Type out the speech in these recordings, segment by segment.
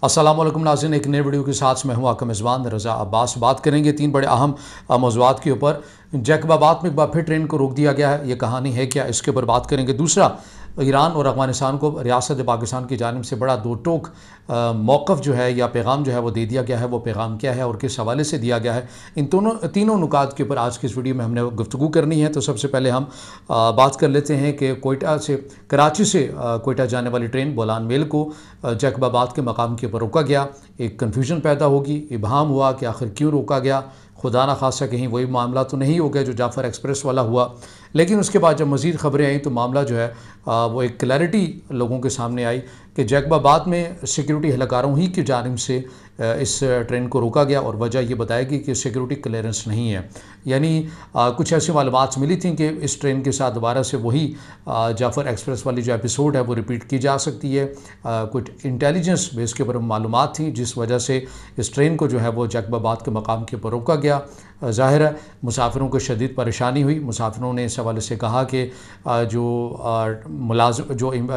अस्सलाम वालेकुम नाज़रीन, एक नए वीडियो के साथ मैं हूं आपका मेज़बान रज़ा अब्बास। बात करेंगे तीन बड़े अहम मौज़ूआत के ऊपर। जैकबाबाद में एक बार फिर ट्रेन को रोक दिया गया है, ये कहानी है क्या, इसके ऊपर बात करेंगे। दूसरा, ईरान और अफ़गानिस्तान को रियासत पाकिस्तान की जानिब से बड़ा दो टोक मौक़िफ़ जो है या पैगाम जो है वो दे दिया गया है। वो पैगाम क्या है और किस हवाले से दिया गया है, इन तीनों नुकात के ऊपर आज की इस वीडियो में हमने गुफ्तगू करनी है। तो सबसे पहले हम बात कर लेते हैं कि कराची से कोयटा जाने वाली ट्रेन बोलान मेल को जैकबाबाद के मकाम के ऊपर रोका गया। एक कन्फ्यूजन पैदा होगी, इबहम हुआ कि आखिर क्यों रोका गया। खुदा ना खासा कहीं वही मामला तो नहीं हो गया जो जाफ़र एक्सप्रेस वाला हुआ। लेकिन उसके बाद जब मज़ीद ख़बरें आई तो मामला जो है वो एक क्लैरिटी लोगों के सामने आई कि जैकबाबाद में सिक्योरिटी एहलकारों ही की जानिब से इस ट्रेन को रोका गया और वजह ये बताएगी कि सिक्योरिटी क्लियरेंस नहीं है। यानी कुछ ऐसी मालूमात मिली थी कि इस ट्रेन के साथ दोबारा से वही जाफ़र एक्सप्रेस वाली जो एपिसोड है वो रिपीट की जा सकती है। कुछ इंटेलिजेंस बेस के ऊपर मालूमात थी जिस वजह से इस ट्रेन को जो है वो जैकबाबाद के मकाम के ऊपर रोका गया। ज़ाहिर है मुसाफिरों को शदीद परेशानी हुई। मुसाफिरों ने इस हवाले से कहा कि जो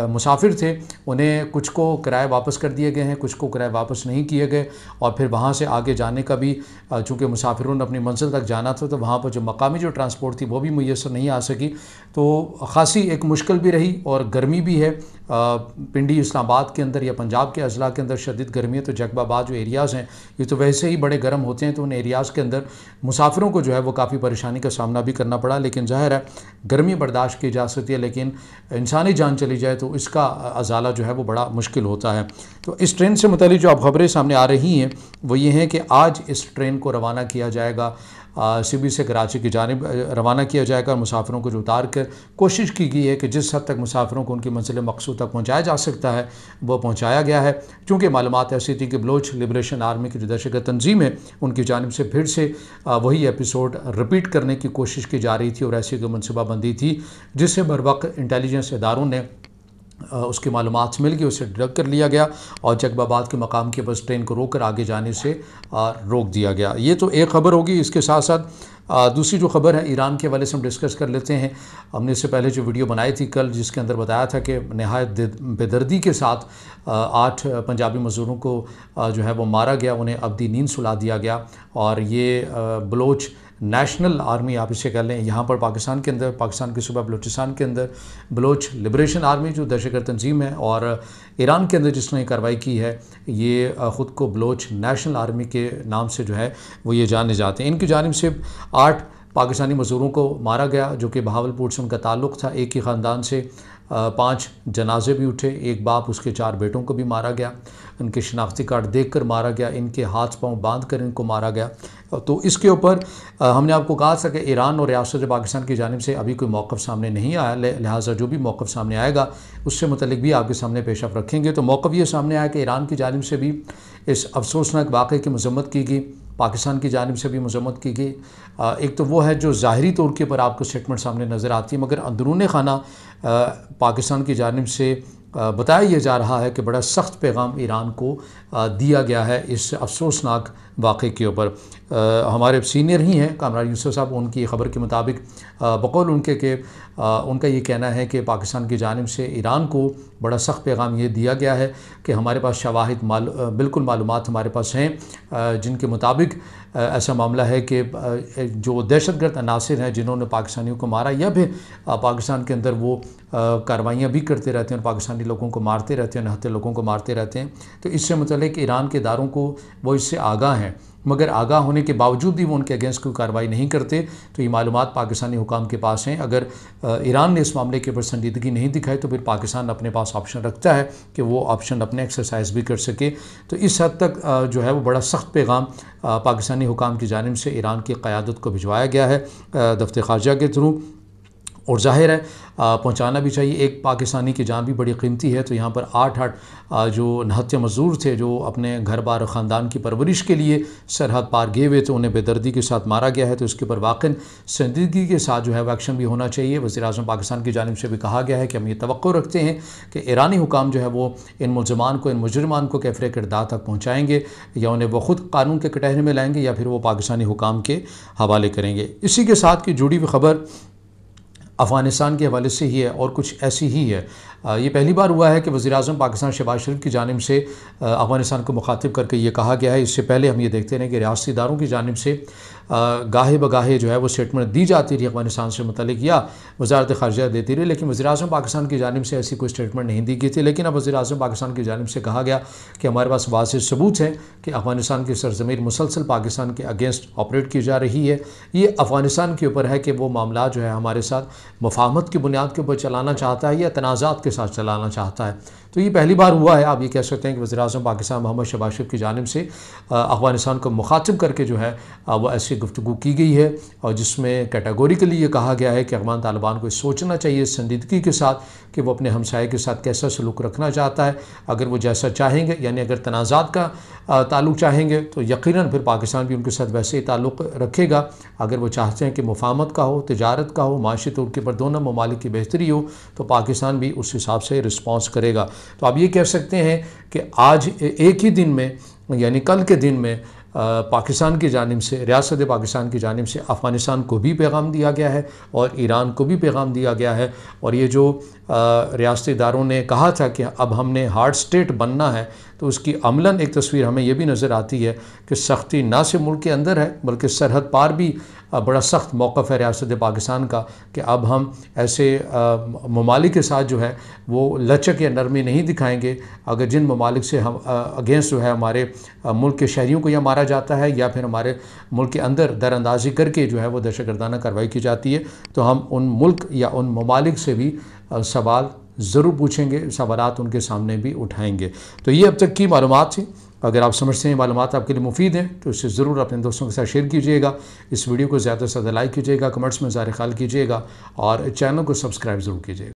मुसाफिर थे उन्हें कुछ को किराए वापस कर दिए गए हैं, कुछ को किराए वापस नहीं किए गए। और फिर वहाँ से आगे जाने का भी चूँकि मुसाफिरों ने अपनी मंजिल तक जाना था तो वहाँ पर जो मकामी जो ट्रांसपोर्ट थी वो भी मुयस्सर नहीं आ सकी। तो ख़ासी एक मुश्किल भी रही और गर्मी भी है। पिंडी इस्लामाबाद के अंदर या पंजाब के अजला के अंदर शदीद गर्मी है। तो जैकबाबाद जो एरियाज़ हैं ये तो वैसे ही बड़े गर्म होते हैं, तो उन एरियाज़ के अंदर मुसाफिरों को जो है वो काफ़ी परेशानी का सामना भी करना पड़ा। लेकिन ज़ाहिर है गर्मी बर्दाश्त की जा सकती है, लेकिन इंसानी जान चली जाए तो इसका अजाला जो है वो बड़ा मुश्किल होता है। तो इस ट्रेन से मुताल्लिक़ जो अब खबरें सामने आ रही हैं वो ये हैं कि आज इस ट्रेन को रवाना किया जाएगा, सिबी से कराची की जानिब रवाना किया जाएगा। मुसाफिरों को जो उतार कर कोशिश की गई है कि जिस हद तक मुसाफिरों को उनकी मंजिल मकसूद तक पहुँचाया जा सकता है वो पहुँचाया गया है। चूँकि मालूमात ऐसी थी कि बलोच लिबरेशन आर्मी की जो दहशतगर्द तंजीम है उनकी जानिब से फिर से वही एपिसोड रिपीट करने की कोशिश की जा रही थी और ऐसी कोई मनसूबाबंदी थी जिससे बर वक्त इंटेलिजेंस इदारों ने उसकी मालूमात मिल गई, उसे डिडक्ट कर लिया गया और जैकबाबाद के मकाम के बस ट्रेन को रोक कर आगे जाने से रोक दिया गया। ये तो एक ख़बर होगी। इसके साथ साथ दूसरी जो खबर है ईरान के हवाले से हम डिस्कस कर लेते हैं। हमने इससे पहले जो वीडियो बनाई थी कल, जिसके अंदर बताया था कि नहायत बेदर्दी के साथ 8 पंजाबी मज़दूरों को जो है वो मारा गया, उन्हें अब्दी नींद सुला दिया गया। और ये बलोच नेशनल आर्मी आप इसे कह लें, यहाँ पर पाकिस्तान के अंदर, पाकिस्तान के सूबा बलूचिस्तान के अंदर बलोच लिबरेशन आर्मी जो दहशतगर्द तंजीम है, और ईरान के अंदर जिसने कार्रवाई की है ये ख़ुद को बलोच नेशनल आर्मी के नाम से जो है वो ये जाने जाते हैं। इनकी जानिब से 8 पाकिस्तानी मज़दूरों को मारा गया जो कि बहावलपुर से उनका ताल्लुक़ था, एक ही ख़ानदान से। 5 जनाजे भी उठे, एक बाप उसके 4 बेटों को भी मारा गया, इनके शनाख्ती कार्ड देखकर मारा गया, इनके हाथ पांव बांध कर इनको मारा गया। तो इसके ऊपर हमने आपको कहा था कि ईरान और रियासत पाकिस्तान की जानिब से अभी कोई मौक़िफ़ सामने नहीं आया, लिहाजा जो भी मौक़िफ़ सामने आएगा उससे मुतल्लिक़ भी आपके सामने पेशरफ़ रखेंगे। तो मौक़िफ़ ये सामने आया कि ईरान की जानिब से भी इस अफसोसनाक वाक़े की मज़म्मत की गई, पाकिस्तान की जानिब से भी मज़म्मत की गई। एक तो वो है जो ज़ाहिरी तौर के ऊपर आपको स्टेटमेंट सामने नज़र आती है, मगर अंदरूनी खाना पाकिस्तान की जानिब से बताया यह जा रहा है कि बड़ा सख्त पैगाम ईरान को दिया गया है इस अफसोसनाक वाक़े के ऊपर। हमारे सीनियर ही हैं कामरान यूसुफ साहब, उनकी ख़बर के मुताबिक बकौल उनके कि उनका ये कहना है कि पाकिस्तान की जानिब से ईरान को बड़ा सख्त पैगाम ये दिया गया है कि हमारे पास शवाहिद बिल्कुल मालूमात हमारे पास हैं जिनके मुताबिक ऐसा मामला है कि जो दहशतगर्द अनासिर हैं जिन्होंने पाकिस्तानियों को मारा या फिर पाकिस्तान के अंदर वो कार्रवाइयाँ भी करते रहते हैं और पाकिस्तानी लोगों को मारते रहते हैं, निहत्थे लोगों को मारते रहते हैं। तो इससे मुतल्लिक़ ईरान के इदारों को वो इससे आगाह हैं, मगर आगाह होने के बावजूद भी वो उनके अगेंस्ट कोई कार्रवाई नहीं करते। तो ये मालूमात पाकिस्तानी हुकाम के पास हैं। अगर ईरान ने इस मामले के ऊपर संजीदगी नहीं दिखाई तो फिर पाकिस्तान अपने पास ऑप्शन रखता है कि वो ऑप्शन अपने एक्सरसाइज भी कर सके। तो इस हद तक जो है वो बड़ा सख्त पैगाम पाकिस्तानी हुकाम की जानिब से ईरान की क़यादत को भिजवाया गया है दफ्तर ख़ारजा के थ्रू, और ज़ाहिर है पहुँचाना भी चाहिए। एक पाकिस्तानी की जान भी बड़ी कीमती है। तो यहाँ पर 8 जो निहत्थे मज़दूर थे जो अपने घर बार ख़ानदान की परवरिश के लिए सरहद पार गए हुए थे, उन्हें बेदर्दी के साथ मारा गया है। तो इसके ऊपर वाक़ई संजीदगी के साथ जो है वो एक्शन भी होना चाहिए। वज़ीर-ए-आज़म पाकिस्तान की जानिब से भी कहा गया है कि हम ये तवक्को रखते हैं कि ईरानी हुकाम जो है वो इन मुलज़मान को, इन मुजरिमान को कैफ़रे किरदार तक पहुँचाएँगे, या उन्हें वो ख़ुद कानून के कटहरे में लाएँगे या फिर वो पाकिस्तानी हुकाम के हवाले करेंगे। इसी के साथ की जुड़ी हुई ख़बर अफ़गानिस्तान के हवाले से ही है और कुछ ऐसी ही है। ये पहली बार हुआ है कि वज़ीर-ए-आज़म पाकिस्तान शहबाज शरीफ की जानिब से अफ़गानिस्तान को मुखातिब करके ये कहा गया है। इससे पहले हम ये देखते रहे कि रियासती इदारों की जानिब से गाहे बगाहे जो है वो स्टेटमेंट दी जाती रही अफ़गानिस्तान से मुतल्लिक़ या वज़ारत ख़ारिजा देती रही, लेकिन वज़ीर-ए-आज़म पाकिस्तान की जानिब से ऐसी कोई स्टेटमेंट नहीं दी गई थी। लेकिन अब वज़ीर-ए-आज़म पाकिस्तान की जानिब से कहा गया कि हमारे पास वाज़ेह सबूत हैं कि अफ़गानिस्तान की सरज़मीन मुसलसल पाकिस्तान के अगेंस्ट ऑपरेट की जा रही है। ये अफ़गानिस्तान के ऊपर है कि वो मामला जो है हमारे साथ मुफ़ाहमत की बुनियाद के ऊपर चलाना चाहता है या तनाज़ात के साथ चलाना चाहता है। तो ये पहली बार हुआ है, आप ये कह सकते हैं कि वज़ीर-ए-आज़म पाकिस्तान मोहम्मद शहबाज शरीफ की जानिब से अफ़गानिस्तान को मुखातिब करके जो है वो ऐसी गुफ्तगू की गई है, और जिसमें कैटेगोरिकली ये कहा गया है कि अफ़गान तालिबान को सोचना चाहिए संजीदगी के साथ कि वो अपने हमसाये के साथ कैसा सलूक रखना चाहता है। अगर वो जैसा चाहेंगे, यानी अगर तनाज़ात का ताल्लुक़ चाहेंगे, तो यकीनन फिर पाकिस्तान भी उनके साथ वैसे ही ताल्लुक़ रखेगा। अगर वो चाहते हैं कि मुफ़ाहमत का हो, तिजारत का हो, माशी तौर के पर दोनों ममालिक की बेहतरी हो, तो पाकिस्तान भी उस हिसाब से रिस्पॉन्स करेगा। तो आप ये कह सकते हैं कि आज एक ही दिन में, यानी कल के दिन में, पाकिस्तान की जानिब से, रियासत पाकिस्तान की जानिब से अफ़गानिस्तान को भी पैगाम दिया गया है और ईरान को भी पैगाम दिया गया है। और ये जो रियासती इदारों ने कहा था कि अब हमने हार्ड स्टेट बनना है, तो उसकी अमलन एक तस्वीर हमें ये भी नज़र आती है कि सख्ती ना सिर्फ मुल्क के अंदर है बल्कि सरहद पार भी बड़ा सख्त मौक़िफ़ है रियासत पाकिस्तान का कि अब हम ऐसे ममालिक के साथ जो है वो लचक या नरमी नहीं दिखाएंगे। अगर जिन ममालिक से हम अगेंस्ट जो है हमारे मुल्क के शहरियों को या मारा जाता है या फिर हमारे मुल्क के अंदर दरअंदाजी करके जो है वो दहशतगर्दाना कार्रवाई की जाती है, तो हम उन मुल्क या उन ममालिक से भी सवाल ज़रूर पूछेंगे, सवालात उनके सामने भी उठाएंगे। तो ये अब तक की मालूमात थी। अगर आप समझते हैं मालूमात आपके लिए मुफीद हैं तो इसे ज़रूर अपने दोस्तों के साथ शेयर कीजिएगा। इस वीडियो को ज़्यादा से ज़्यादा लाइक कीजिएगा, कमेंट्स में ज़ाहिर ख्याल कीजिएगा और चैनल को सब्सक्राइब ज़रूर कीजिएगा।